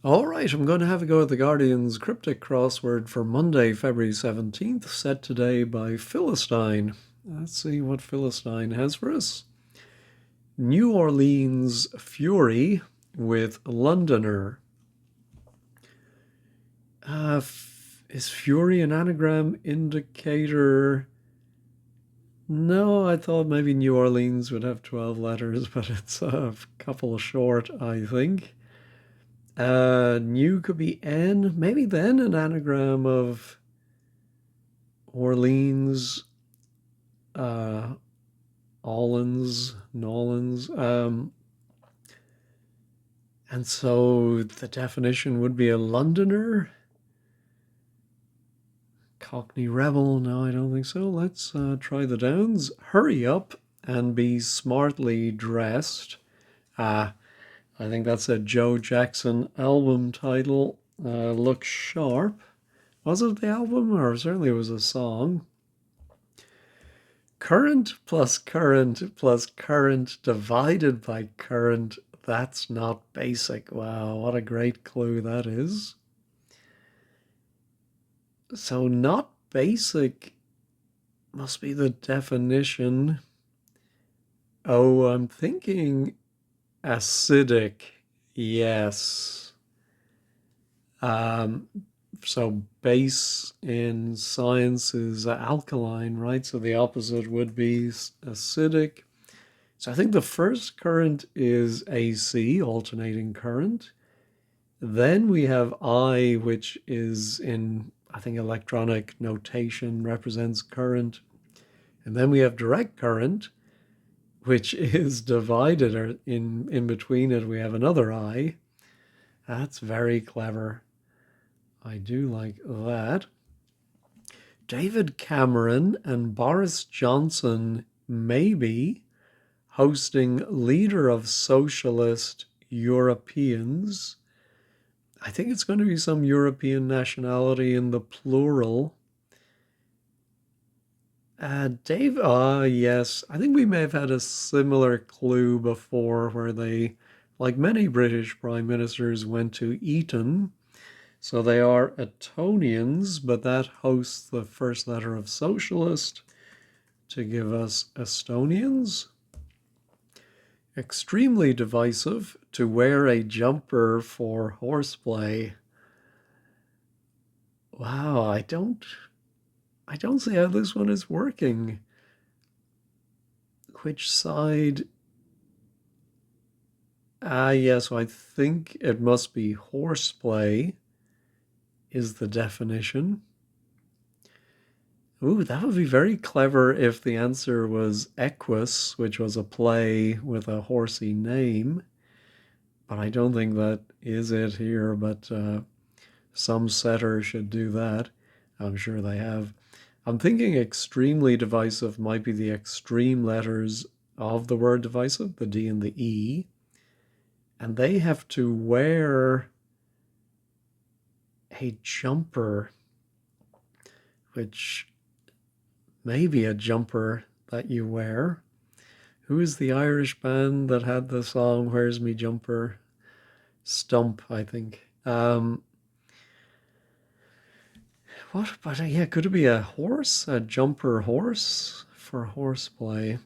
All right, I'm going to have a go at the Guardian's Cryptic Crossword for Monday, February 17th, set today by Philistine. Let's see what Philistine has for us. New Orleans Fury with Londoner. Is Fury an anagram indicator? No, I thought maybe New Orleans would have 12 letters, but it's a couple short, I think. New could be N, maybe then an anagram of Orleans, uh, Allens, Nolans. And so the definition would be a Londoner. Cockney rebel. No, I don't think so. Let's try the downs. Hurry up and be smartly dressed. Ah, I think that's a Joe Jackson album title. Look sharp. Was it the album, or certainly it was a song? Current plus current plus current divided by current. That's not basic. Wow, what a great clue that is. So, not basic must be the definition. Oh, I'm thinking acidic. Yes. Um, so base in science is alkaline, right? So the opposite would be acidic. So I think the first current is AC, alternating current. Then we have I, which is in, I think, electronic notation represents current. And then we have direct current, which is divided, or in between it, we have another I. That's very clever. I do like that. David Cameron and Boris Johnson maybe hosting leader of socialist Europeans. I think it's going to be some European nationality in the plural. Dave, yes, I think we may have had a similar clue before where they, like many British prime ministers, went to Eton. So they are Etonians, but that hosts the first letter of socialist to give us Estonians. Extremely divisive to wear a jumper for horseplay. Wow, I don't see how this one is working. Which side? Yes, I think it must be horseplay is the definition. Ooh, that would be very clever if the answer was Equus, which was a play with a horsey name. But I don't think that is it here, but some setter should do that. I'm sure they have. I'm thinking extremely divisive might be the extreme letters of the word divisive, the D and the E. And they have to wear a jumper, which may be a jumper that you wear. Who is the Irish band that had the song Where's Me Jumper? Stump, I think. What? But yeah, could it be a horse? A jumper horse for horseplay?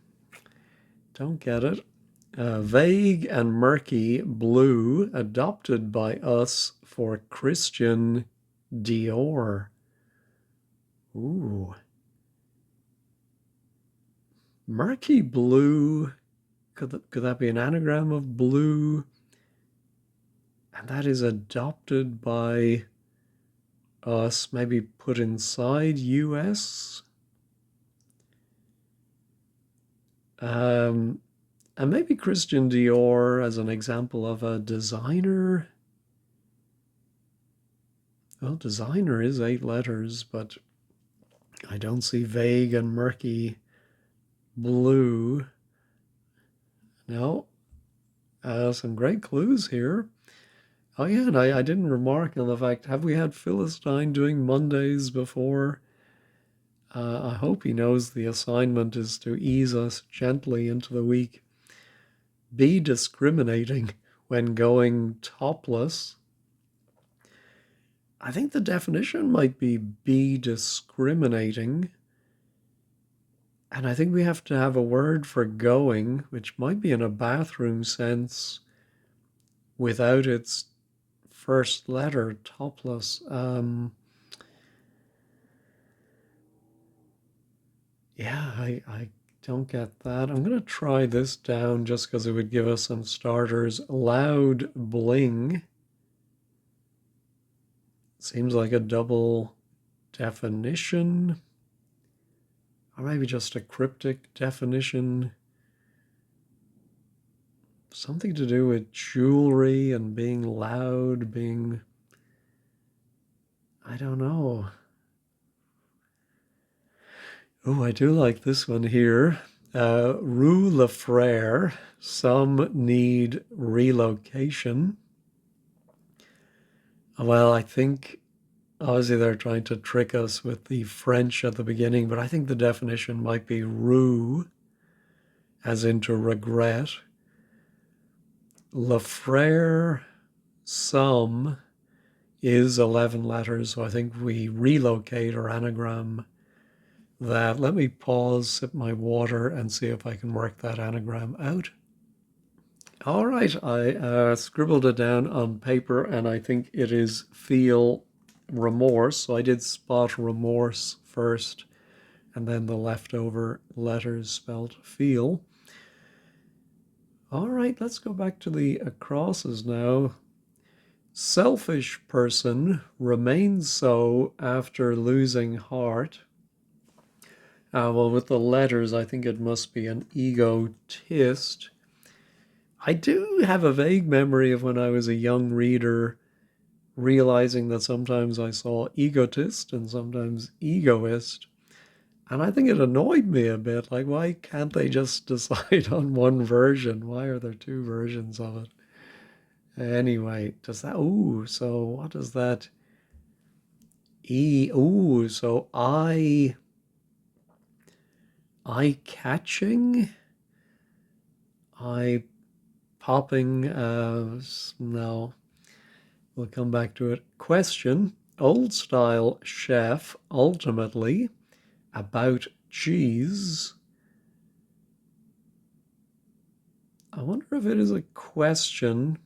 Don't get it. Vague and murky blue adopted by us for Christian Dior. Ooh. Murky blue. Could that be an anagram of blue? And that is adopted by us, maybe put inside US. And maybe Christian Dior as an example of a designer. Well, designer is 8 letters, but I don't see vague and murky blue. No, some great clues here. Oh yeah, and I didn't remark on the fact, have we had Philistine doing Mondays before? I hope he knows the assignment is to ease us gently into the week. Be discriminating when going topless. I think the definition might be discriminating. And I think we have to have a word for going, which might be in a bathroom sense without its first letter, topless. Yeah, I don't get that. I'm going to try this down just because it would give us some starters. Loud bling seems like a double definition, or maybe just a cryptic definition. Something to do with jewelry and being loud, being, I don't know. Oh, I do like this one here. Rue Le Frere, some need relocation. Well, I think obviously they're trying to trick us with the French at the beginning, but I think the definition might be rue, as into regret. Le Frere, some is 11 letters, so I think we relocate or anagram that. Let me pause, sip my water, and see if I can work that anagram out. All right, I scribbled it down on paper, and I think it is feel remorse. So I did spot remorse first, and then the leftover letters spelled feel. All right, let's go back to the acrosses now. Selfish person remains so after losing heart. Well, with the letters, I think it must be an egotist. I do have a vague memory of when I was a young reader realizing that sometimes I saw egotist and sometimes egoist. And I think it annoyed me a bit. Like, why can't they just decide on one version? Why are there two versions of it? Anyway, does that, ooh, so what does that, ooh, so eye catching, eye popping, no, we'll come back to it. Question, old style chef, ultimately, about cheese. I wonder if it is a question.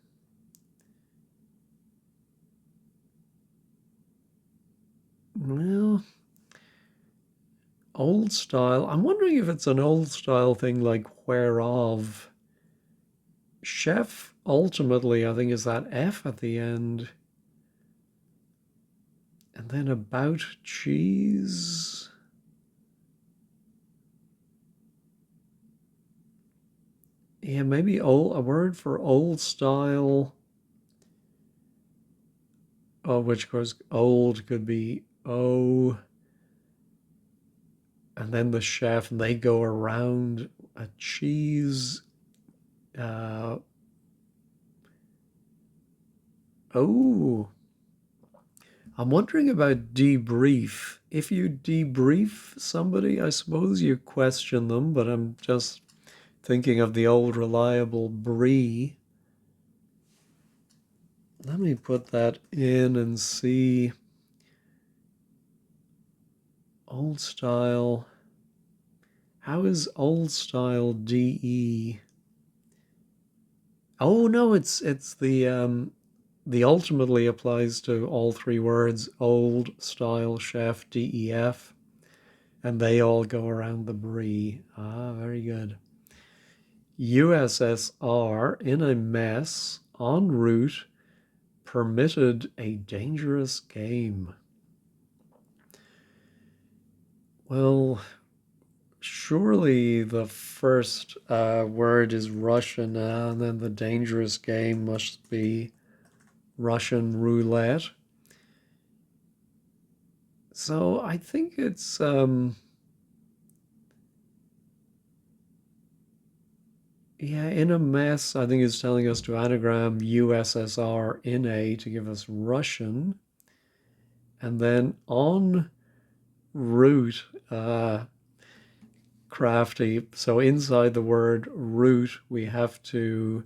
Well, old style. I'm wondering if it's an old style thing like whereof. Chef, ultimately, I think is that F at the end. And then about cheese. Yeah, maybe old, a word for old style. Oh, which of course old could be O. And then the chef, and they go around a cheese. Uh, oh, I'm wondering about debrief. If you debrief somebody, I suppose you question them, but I'm just thinking of the old reliable brie. Let me put that in and see. Old style. How is old style DE? Oh no, it's the ultimately applies to all three words, old style chef DEF, and they all go around the brie. Ah, very good. USSR in a mess, en route, permitted a dangerous game. Well, surely the first word is Russian, and then the dangerous game must be Russian roulette. So I think it's yeah, in a mess. I think it's telling us to anagram USSR in a to give us Russian, and then en route, crafty. So inside the word route, we have to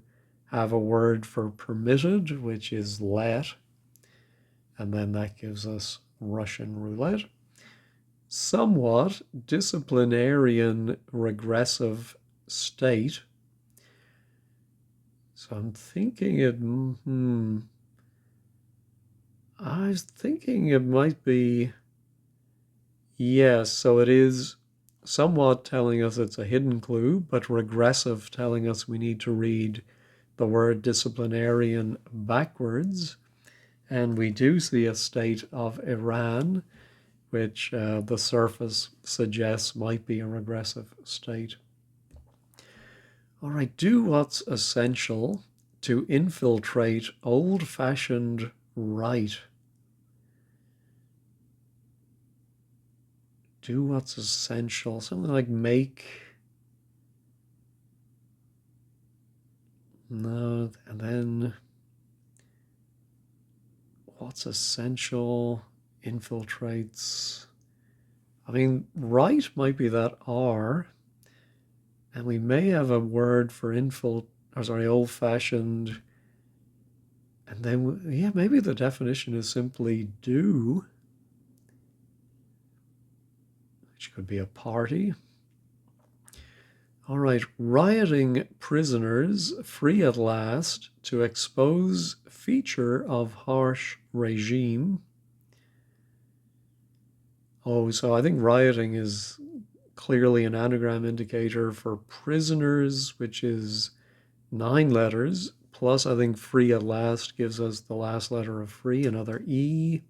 have a word for permitted, which is let. and then that gives us Russian roulette. Somewhat disciplinarian regressive state. So I'm thinking I was thinking it might be, yes, so it is somewhat telling us it's a hidden clue, but regressive telling us we need to read the word disciplinarian backwards. And we do see a state of Iran, which the surface suggests might be a regressive state. All right, do what's essential to infiltrate old-fashioned right. Do what's essential, something like make. No, and then what's essential infiltrates. I mean, right might be that R, and we may have a word for old-fashioned, and then, yeah, maybe the definition is simply do, which could be a party. All right, rioting prisoners free at last to expose feature of harsh regime. Oh, so I think rioting is clearly an anagram indicator for prisoners, which is 9 letters, plus I think free at last gives us the last letter of free, another E,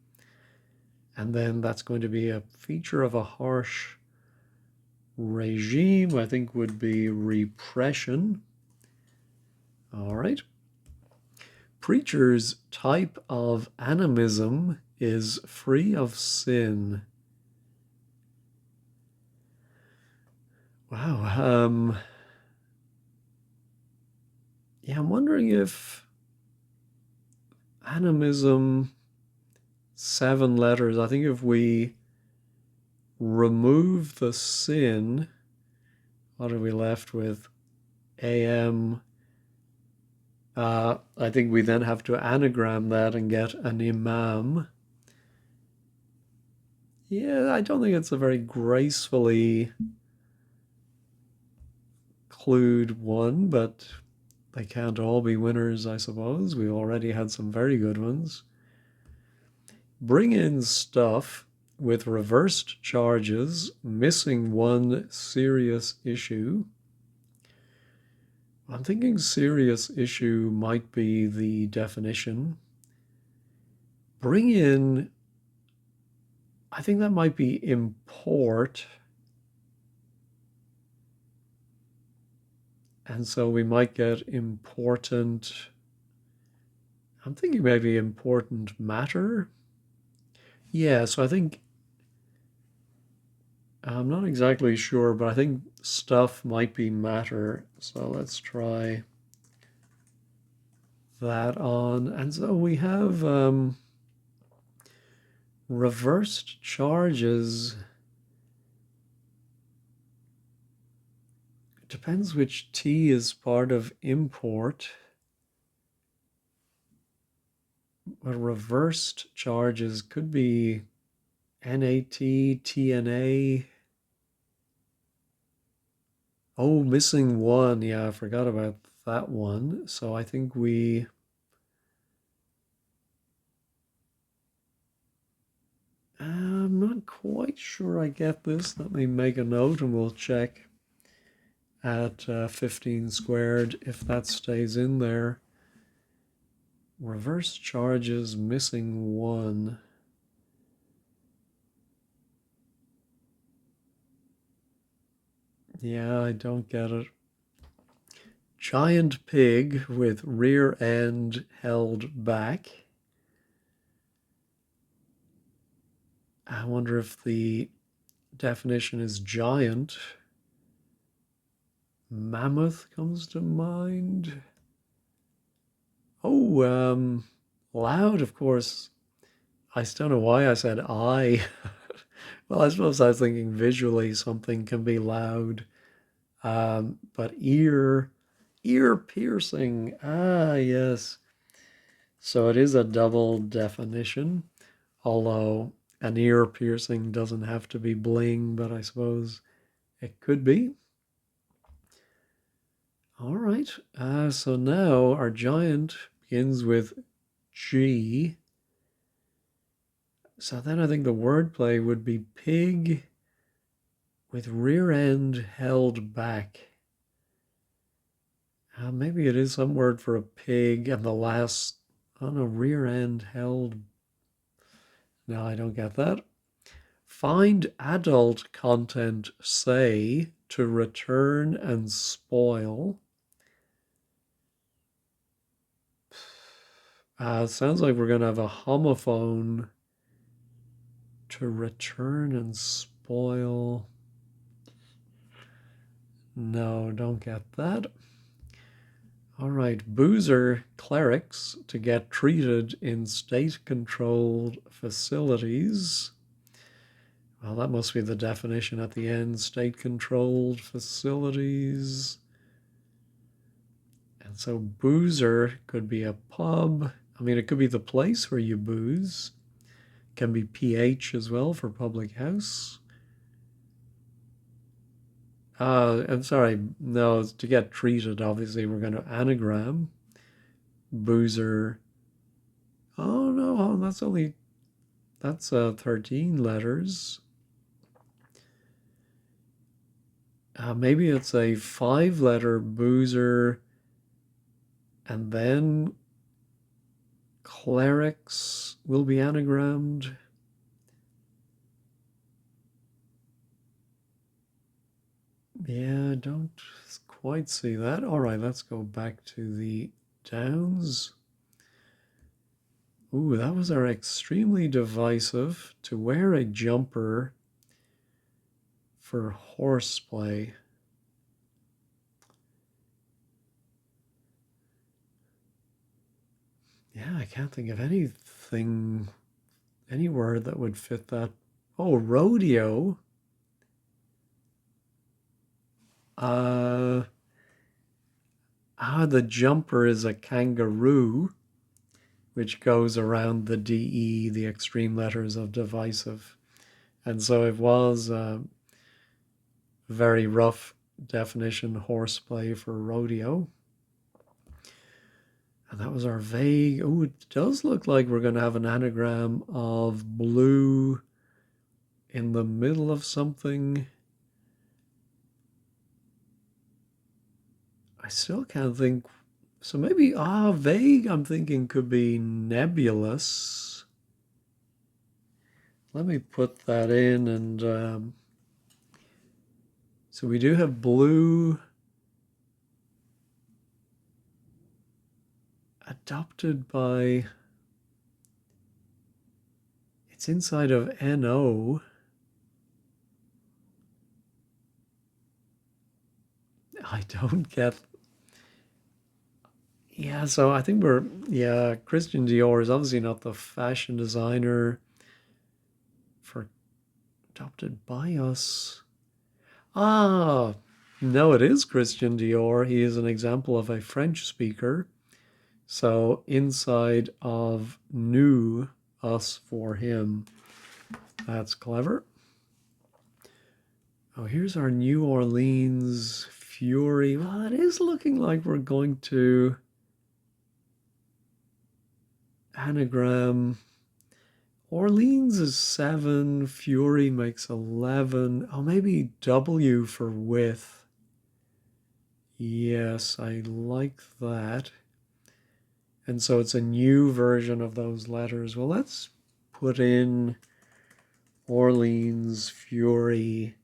and then that's going to be a feature of a harsh regime, I think would be repression. All right. Preacher's type of animism is free of sin. Wow. Yeah, I'm wondering if animism, 7 letters, I think if we remove the sin, what are we left with? AM. I think we then have to anagram that and get an imam. Yeah, I don't think it's a very gracefully clued one, but they can't all be winners, I suppose. We've already had some very good ones. Bring in stuff with reversed charges, missing one serious issue. I'm thinking serious issue might be the definition. Bring in, I think that might be import. And so we might get important. I'm thinking maybe important matter. Yeah, so I think, I'm not exactly sure, but I think stuff might be matter. So let's try that on. And so we have reversed charges. It depends which T is part of import. But reversed charges could be NAT, TNA. Oh, missing one. Yeah, I forgot about that one. So I think I'm not quite sure I get this. Let me make a note and we'll check at 15 squared if that stays in there. Reverse charges, missing one. Yeah, I don't get it. Giant pig with rear end held back. I wonder if the definition is giant. Mammoth comes to mind. Oh, loud, of course. I still don't know why I said I. Well, I suppose I was thinking visually something can be loud. But ear piercing. Ah, yes. So it is a double definition. Although an ear piercing doesn't have to be bling, but I suppose it could be. All right, so now our giant begins with G. So then I think the wordplay would be pig with rear end held back. Maybe it is some word for a pig and the last on a rear end held. No, I don't get that. Find adult content, say, to return and spoil. Sounds like we're going to have a homophone to return and spoil. No, don't get that. All right, boozer clerics to get treated in state-controlled facilities. Well, that must be the definition at the end, state-controlled facilities. And so boozer could be a pub. I mean, it could be the place where you booze. It can be PH as well for public house. I'm sorry, no, to get treated, obviously, we're going to anagram. Boozer. Oh, no, that's 13 letters. Maybe it's a 5-letter boozer, and then clerics will be anagrammed. Yeah, I don't quite see that. All right, let's go back to the downs. Ooh, that was our extremely divisive to wear a jumper for horseplay. Yeah, I can't think of anything, any word that would fit that. Oh, rodeo. The jumper is a kangaroo, which goes around the DE, the extreme letters of divisive. And so it was a very rough definition horseplay for rodeo. And that was our vague. Oh, it does look like we're going to have an anagram of blue in the middle of something. I still can't think. So maybe, vague, I'm thinking could be nebulous. Let me put that in. And so we do have blue adopted by, it's inside of NO. I don't get. Yeah, so I think Christian Dior is obviously not the fashion designer for adopted by us. Ah, no, it is Christian Dior. He is an example of a French speaker. So inside of new us for him. That's clever. Oh, here's our New Orleans Fury. Well, it is looking like we're going to anagram. Orleans is 7, Fury makes 11. Oh, maybe W for with. Yes, I like that. And so it's a new version of those letters. Well, let's put in Orleans Fury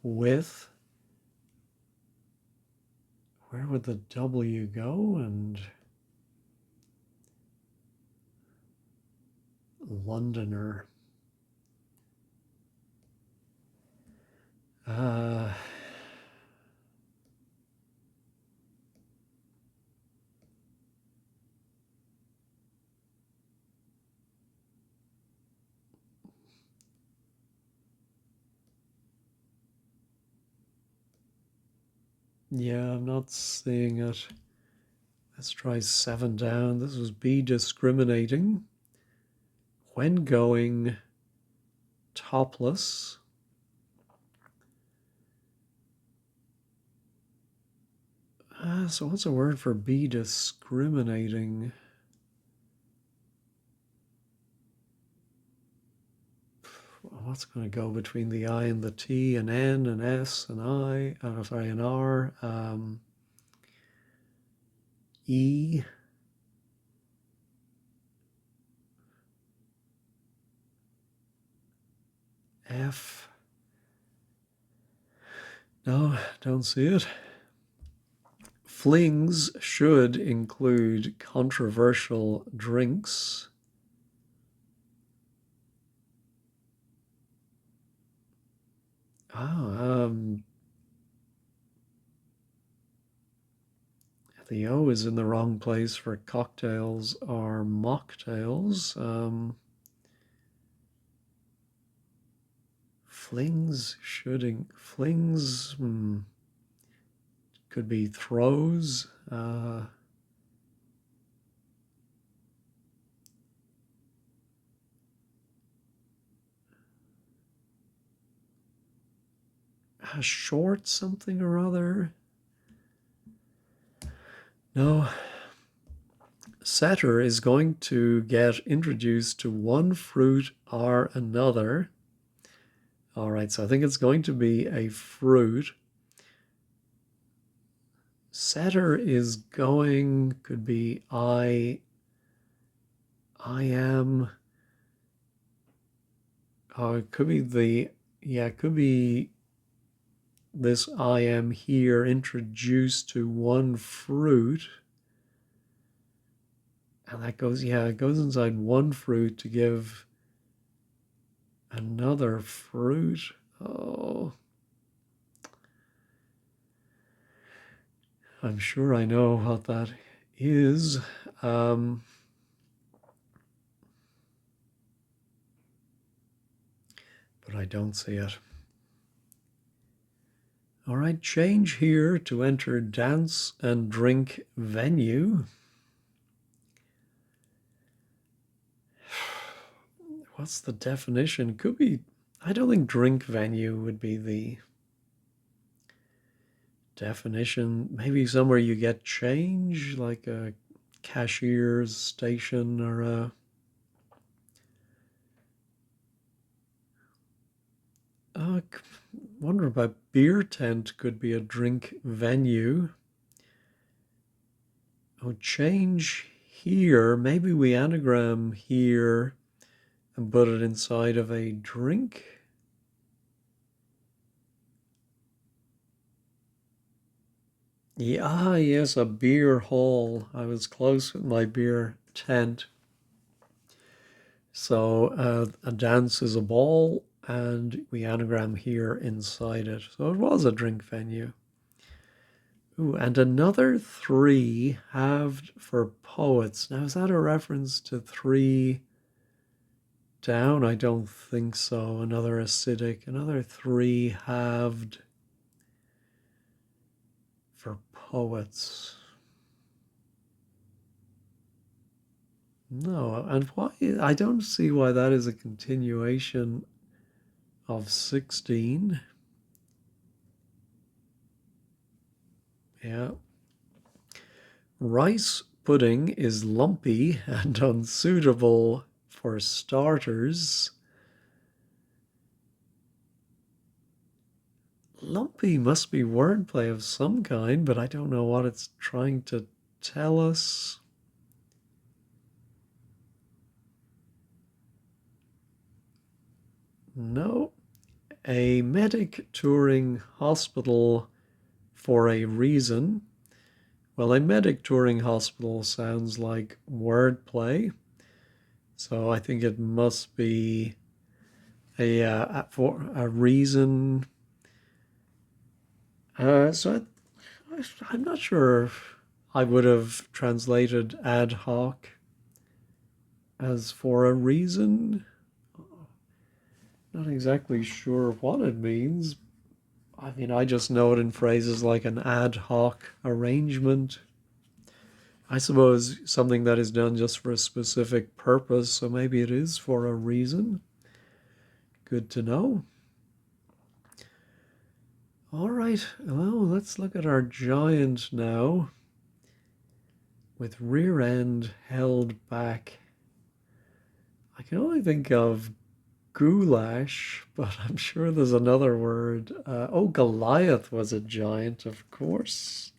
with. Where would the W go? And Londoner. Yeah, I'm not seeing it. Let's try 7 down. This was be discriminating. when going topless. So what's a word for be discriminating? What's going to go between the I and the T, an N, an S, an I, sorry, an R, E, F. No, don't see it. Flings should include controversial drinks. The O is in the wrong place for cocktails or mocktails. Flings could be throws. Short something or other. No. Setter is going to get introduced to one fruit or another. All right, so I think it's going to be a fruit. Setter is going, could be I am, it could be it could be this I am here introduced to one fruit. And that goes, it goes inside one fruit to give another fruit. Oh, I'm sure I know what that is. But I don't see it. All right, change here to enter dance and drink venue. What's the definition? Could be, I don't think drink venue would be the definition. Maybe somewhere you get change, like a cashier's station or a wonder about beer tent could be a drink venue. Oh, change here. Maybe we anagram here and put it inside of a drink. Yeah, yes, a beer hall. I was close with my beer tent. So a dance is a ball, and we anagram here inside it. So it was a drink venue. Ooh, and another 3 halved for poets. Now, is that a reference to 3 down? I don't think so. Another acidic, another 3 halved for poets. No, and why? I don't see why that is a continuation of 16. Yeah. Rice pudding is lumpy and unsuitable for starters. Lumpy must be wordplay of some kind, but I don't know what it's trying to tell us. No. A medic touring hospital for a reason. Well, a medic touring hospital sounds like wordplay, so I think it must be for a reason. So I'm not sure if I would have translated ad hoc as for a reason. Not exactly sure what it means. I mean, I just know it in phrases like an ad hoc arrangement. I suppose something that is done just for a specific purpose, so maybe it is for a reason. Good to know. All right, well, let's look at our giant now with rear end held back. I can only think of goulash, but I'm sure there's another word. Oh, Goliath was a giant, of course.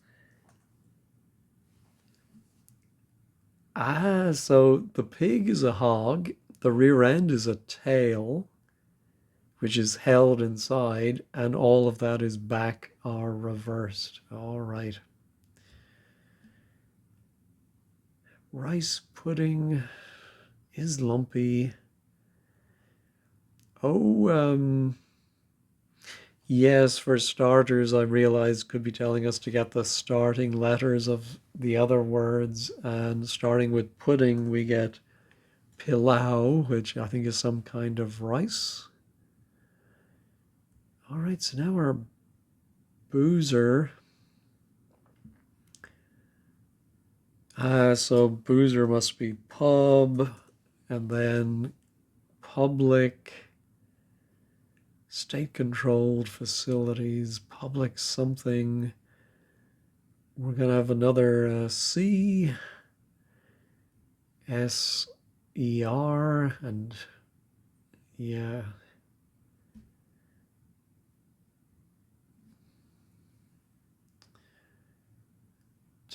Ah, so the pig is a hog, the rear end is a tail, which is held inside, and all of that is back or reversed. All right. Rice pudding is lumpy. Oh, yes, for starters, I realized could be telling us to get the starting letters of the other words, and starting with pudding, we get pilau, which I think is some kind of rice. All right, so now our boozer. So boozer must be pub, and then public, state-controlled facilities, public something. We're going to have another C, S, E, R, and yeah.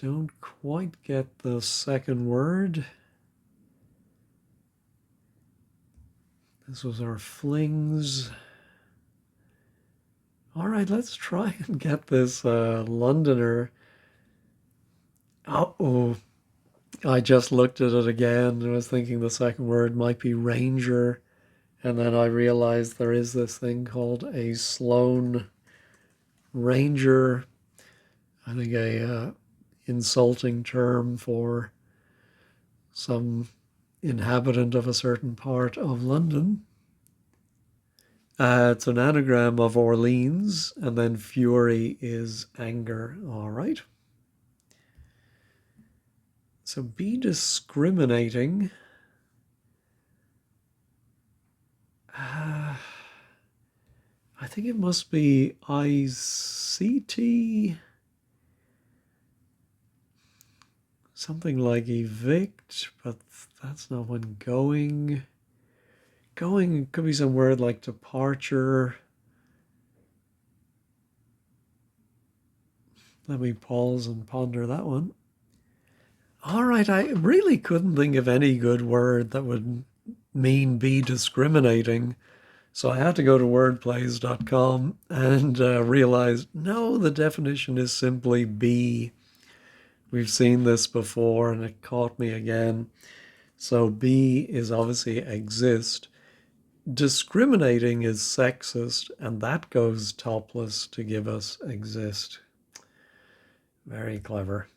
Don't quite get the second word. This was our flings. All right, let's try and get this Londoner. Oh, I just looked at it again and was thinking the second word might be ranger. And then I realized there is this thing called a Sloan Ranger. I think a insulting term for some inhabitant of a certain part of London. It's an anagram of Orleans, and then fury is anger. All right. So be discriminating. I think it must be ICT. Something like evict, but that's not when going. Going could be some word like departure. Let me pause and ponder that one. All right, I really couldn't think of any good word that would mean be discriminating. So I had to go to wordplays.com and realize no, the definition is simply be. We've seen this before and it caught me again. So be is obviously exist. Discriminating is sexist, and that goes topless to give us exist. Very clever.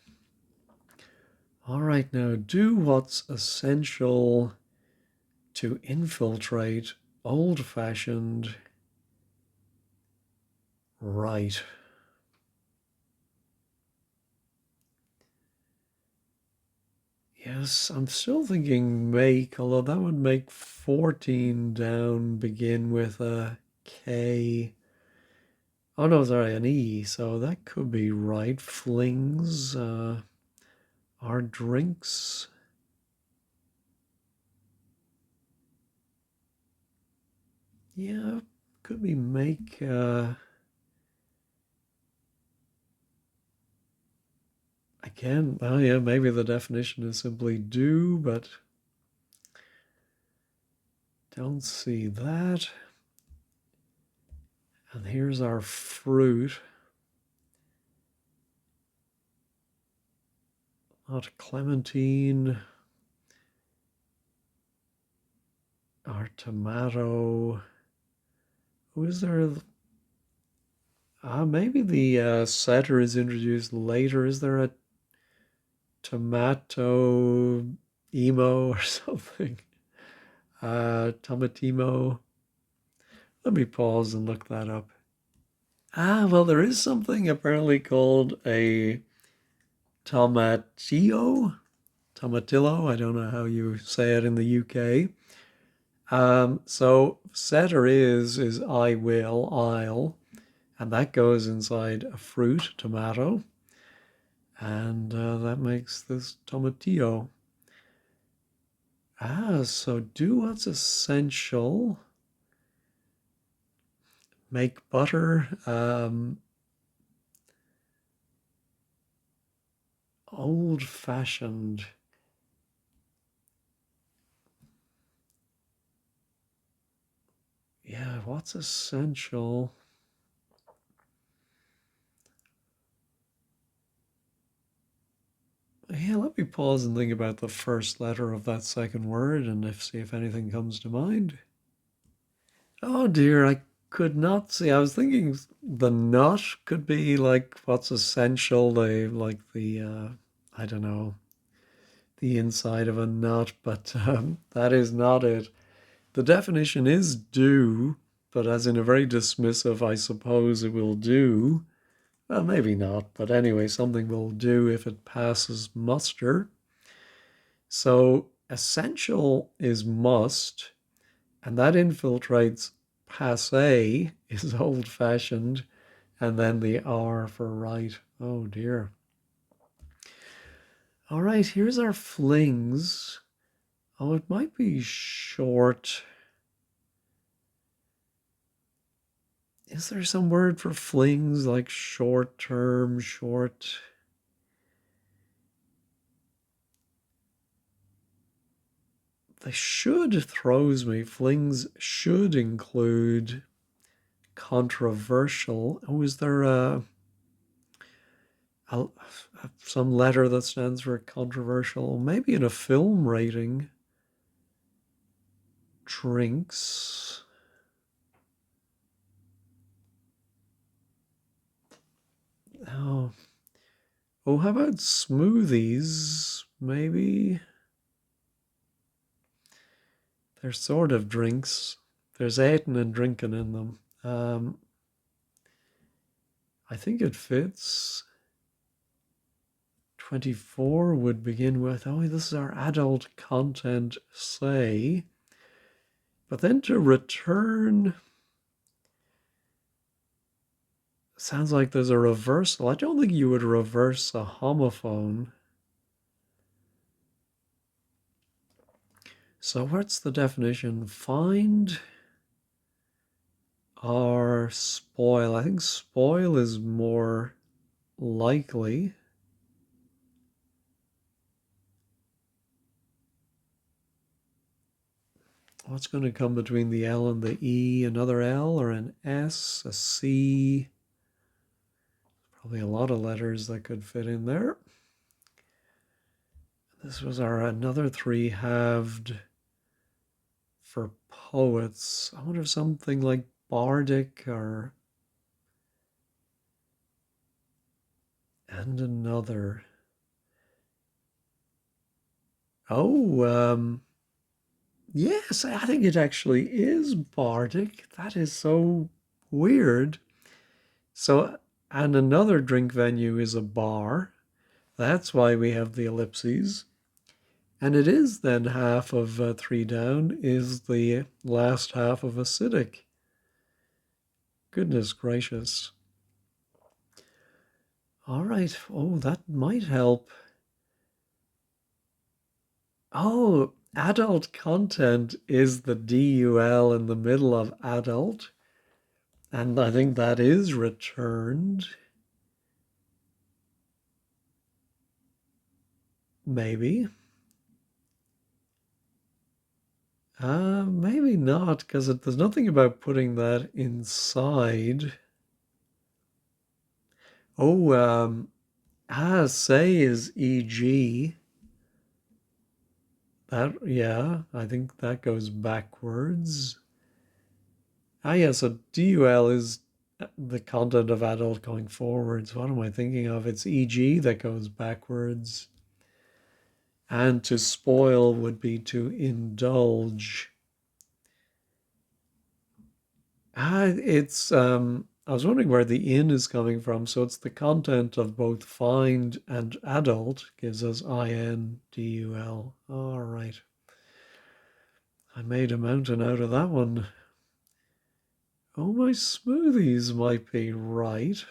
All right, now do what's essential to infiltrate old-fashioned right. Yes, I'm still thinking make, although that would make 14 down begin with a K. Oh no, sorry, an E, so that could be right. Flings, our drinks. Yeah, could be make, again, oh yeah, maybe the definition is simply do, but don't see that. And here's our fruit. Not clementine. Our tomato. Who is there? Maybe the setter is introduced later. Is there a tomato emo or something? Tomatimo. Let me pause and look that up. Well, there is something apparently called a tomatillo, tomatillo. I don't know how you say it in the UK. So setter is I will, I'll, and that goes inside a fruit, tomato, and that makes this tomatillo. So do what's essential. Make butter. Old fashioned. Yeah, what's essential? Yeah, let me pause and think about the first letter of that second word and see if anything comes to mind. Oh dear, I could not see. I was thinking the nut could be like what's essential, I don't know, the inside of a nut, but that is not it. The definition is do, but as in a very dismissive, I suppose it will do. Well, maybe not, but anyway, something will do if it passes muster. So essential is must, and that infiltrates passe is old fashioned, and then the R for right. Oh dear. All right, here's our flings. Oh, it might be short. Is there some word for flings like short term, short? The should throws me. Flings should include controversial. Oh, is there a some letter that stands for controversial? Maybe in a film rating. Drinks. Oh, oh, how about smoothies? Maybe they're sort of drinks. There's eating and drinking in them. I think it fits. 24 would begin with, oh, this is our adult content, say. But then to return, sounds like there's a reversal. I don't think you would reverse a homophone. So what's the definition? Find or spoil. I think spoil is more likely. What's going to come between the L and the E? Another L or an S, a C? Probably a lot of letters that could fit in there. This was our another three-halved for poets. I wonder if something like bardic or and another. Oh, yes, I think it actually is bardic. That is so weird. So, and another drink venue is a bar. That's why we have the ellipses. And it is then half of three down is the last half of acidic. Goodness gracious. All right. Oh, that might help. Oh, adult content is the DUL in the middle of adult. And I think that is returned. Maybe. Maybe not, because there's nothing about putting that inside. Oh, say is EG. That, yeah, I think that goes backwards. Yeah, so DUL is the content of adult going forwards. What am I thinking of? It's EG that goes backwards. And to spoil would be to indulge. It's I was wondering where the in is coming from. So it's the content of both find and adult gives us INDUL. All right. I made a mountain out of that one. Oh, my smoothies might be right.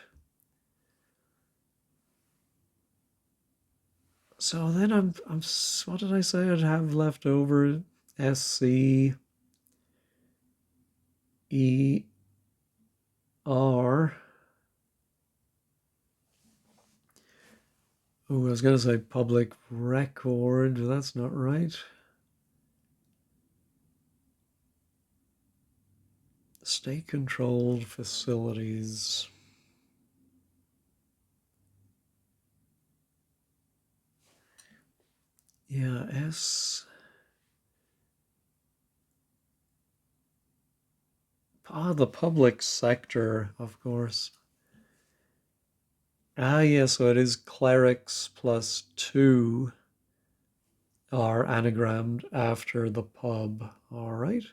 So then what did I say I'd have left over? SCER. Oh, I was going to say public record. That's not right. State-controlled facilities. Yeah, S. The public sector, of course. Yeah, so it is clerics plus 2 are anagrammed after the pub. All right.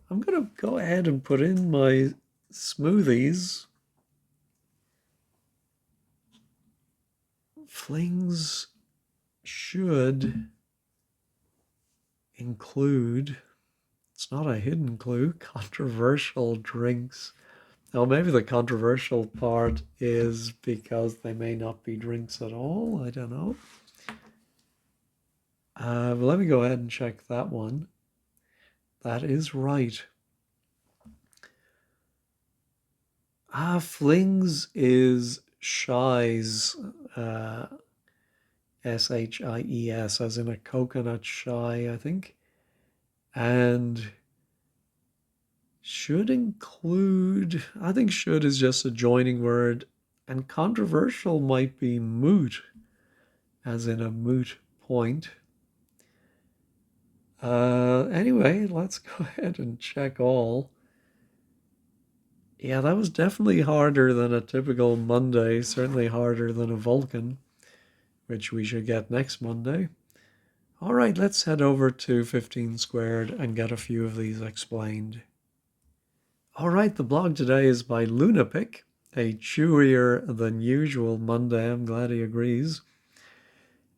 I'm going to go ahead and put in my smoothies. Flings should include, it's not a hidden clue, controversial drinks. Now, maybe the controversial part is because they may not be drinks at all. I don't know. But let me go ahead and check that one. That is right. Flings is shies, SHIES, as in a coconut shy, I think. And should include, I think should is just a joining word. And controversial might be moot, as in a moot point. Anyway, let's go ahead and check all. Yeah, that was definitely harder than a typical Monday, certainly harder than a Vulcan, which we should get next Monday. All right, let's head over to 15 squared and get a few of these explained. All right, the blog today is by Lunapic, a chewier than usual Monday. I'm glad he agrees.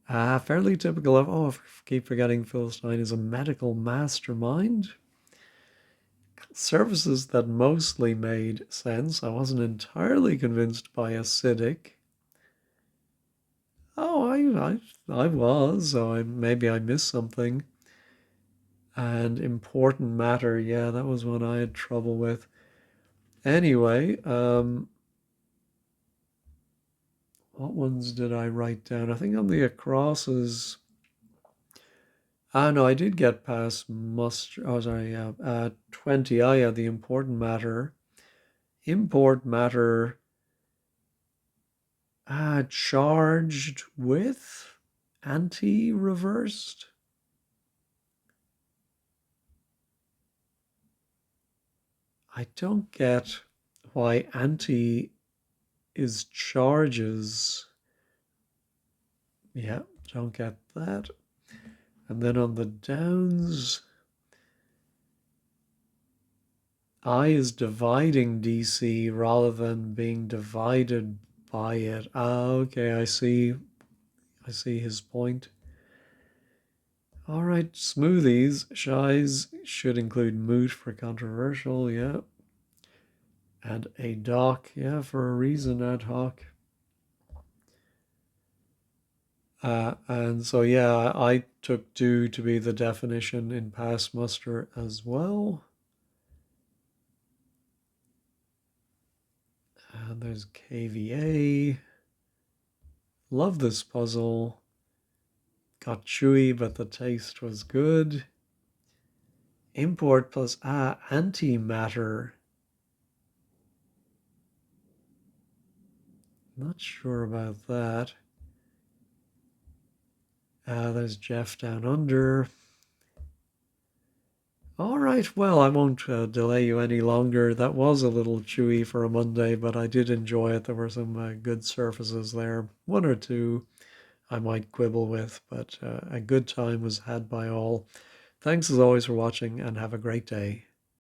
Fairly typical of, I keep forgetting Philistine is a medical mastermind. Services that mostly made sense. I wasn't entirely convinced by acidic. Oh, I was, so maybe I missed something. And important matter, yeah, that was one I had trouble with. Anyway, what ones did I write down? I think on the acrosses. No, I did get past muster. Oh, sorry, yeah. 20. Oh, yeah, the important matter. Import matter. Charged with anti-reversed. I don't get why anti is charges. Yeah, don't get that. And then on the downs, I is dividing DC rather than being divided by it. Okay, I see his point. All right, smoothies. Shies should include moot for controversial, yeah. And a doc, yeah, for a reason, ad hoc. And so, yeah, I took do to be the definition in pass muster as well. And there's KVA. Love this puzzle. Got chewy, but the taste was good. Import plus antimatter. Not sure about that. There's Jeff down under. All right, well, I won't delay you any longer. That was a little chewy for a Monday, but I did enjoy it. There were some good surfaces there. One or two I might quibble with, but a good time was had by all. Thanks as always for watching and have a great day.